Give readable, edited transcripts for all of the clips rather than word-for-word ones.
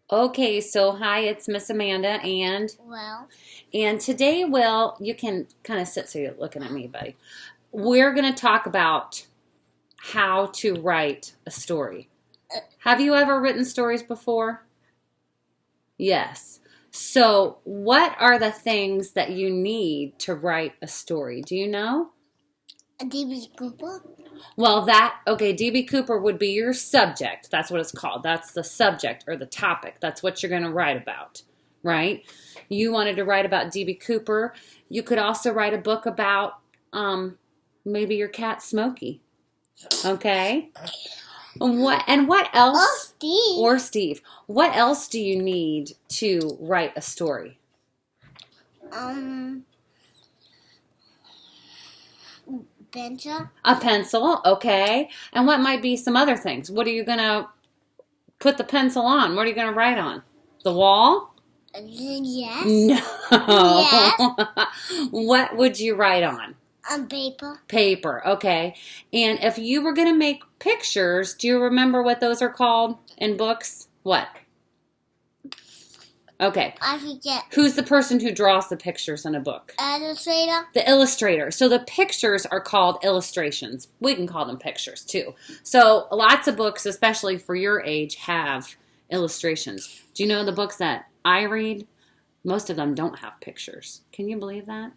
Okay, so hi, it's Miss Amanda, and Well, and today, Will, you can kind of sit so you're looking at me, buddy. We're going to talk about how to write a story. Have you ever written stories before? Yes. So, what are the things that you need to write a story? Do you know? a DB Cooper. Well, DB Cooper would be your subject. That's what it's called. That's the subject or the topic. That's what you're going to write about, right? You wanted to write about DB Cooper. You could also write a book about maybe your cat Smokey, okay? What Oh, else? Steve. Or Steve. What else do you need to write a story? Um, Benja. A pencil, okay. And what might be some other things? What are you going to put the pencil on? What are you going to write on? The wall? Yes. No. Yes. What would you write on? Paper. Paper, okay. And if you were going to make pictures, do you remember what those are called in books? What? Okay. I forget. Who's the person who draws the pictures in a book? Illustrator. The illustrator. So the pictures are called illustrations. We can call them pictures too. So lots of books, especially for your age, have illustrations. Do you know the books that I read? Most of them don't have pictures. Can you believe that?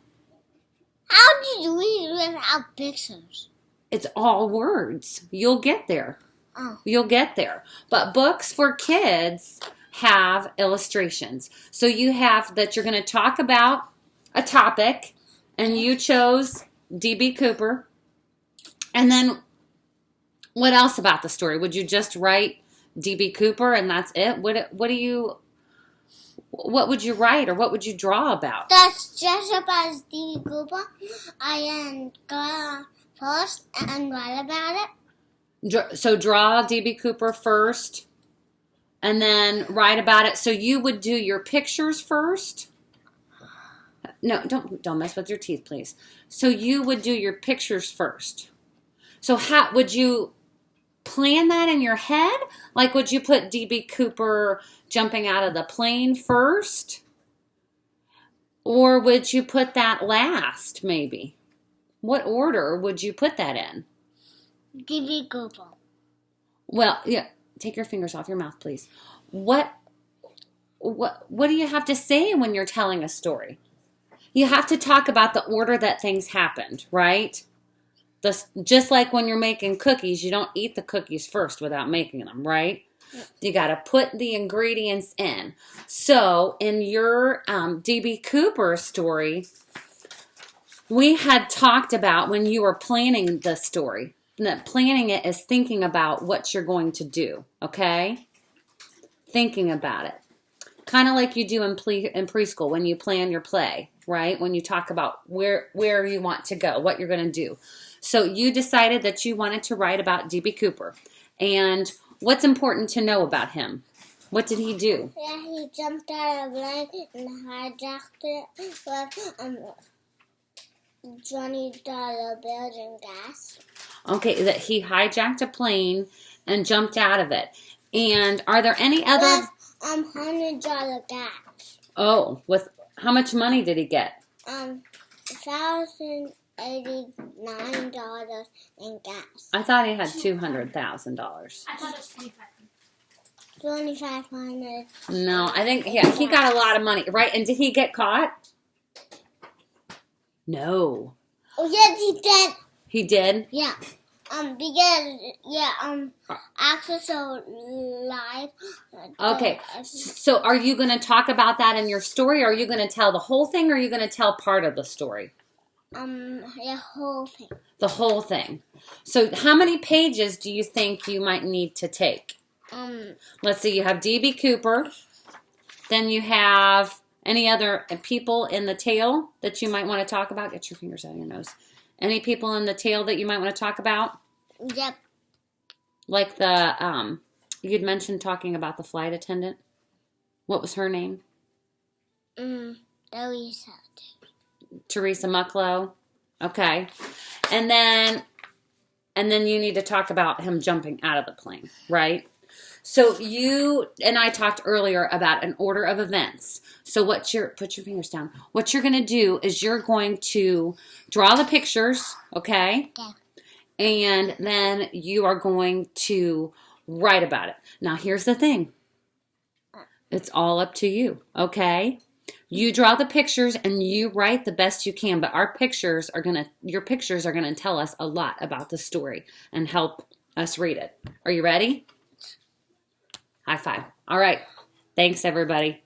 How did you read without pictures? It's all words. You'll get there. Oh. You'll get there. But books for kids have illustrations. So you have that you're going to talk about a topic, and you chose DB Cooper. And then what else about the story? Would you just write DB Cooper and that's it? What would you write or what would you draw about? That's just about DB Cooper. I am go first and write about it. So draw DB Cooper first and then write about it. So you would do your pictures first? No, don't mess with your teeth, please. So you would do your pictures first. So how would you plan that in your head? Like, would you put DB Cooper jumping out of the plane first? Or would you put that last, maybe? What order would you put that in? DB Cooper. Well, yeah, take your fingers off your mouth, please. What do you have to say when you're telling a story? You have to talk about the order that things happened, right? Just like when you're making cookies, you don't eat the cookies first without making them, right? You got to put the ingredients in. So in your DB Cooper story, we had talked about when you were planning the story, that planning it is thinking about what you're going to do, okay? Thinking about it. Kind of like you do in preschool when you plan your play, right? When you talk about where you want to go, what you're going to do. So you decided that you wanted to write about DB Cooper. And what's important to know about him? What did he do? Yeah, he jumped out of a plane and hijacked it with $20 bills and gas. Okay, that he hijacked a plane and jumped out of it. And are there any other... $100 gas. Oh, with how much money did he get? $1,089 in gas. I thought he had $200,000. I thought it was 2,500. No, I think he got a lot of money, right? And did he get caught? No. Oh yes, he did. He did? Yeah. Access so live. Okay. So are you going to talk about that in your story? Or are you going to tell the whole thing or are you going to tell part of the story? The whole thing. The whole thing. So how many pages do you think you might need to take? Let's see, you have DB Cooper. Then you have any other people in the tale that you might want to talk about? Get your fingers out of your nose. Any people in the tale that you might want to talk about? Yep. Like the, you'd mentioned talking about the flight attendant. What was her name? Teresa. Teresa Mucklow. Okay. And then you need to talk about him jumping out of the plane, right? So you and I talked earlier about an order of events. So put your fingers down. What you're going to do is you're going to draw the pictures, okay? Okay. And then you are going to write about it. Now, here's the thing. It's all up to you, okay? You draw the pictures and you write the best you can, but your pictures are going to tell us a lot about the story and help us read it. Are you ready? High five. All right. Thanks, everybody.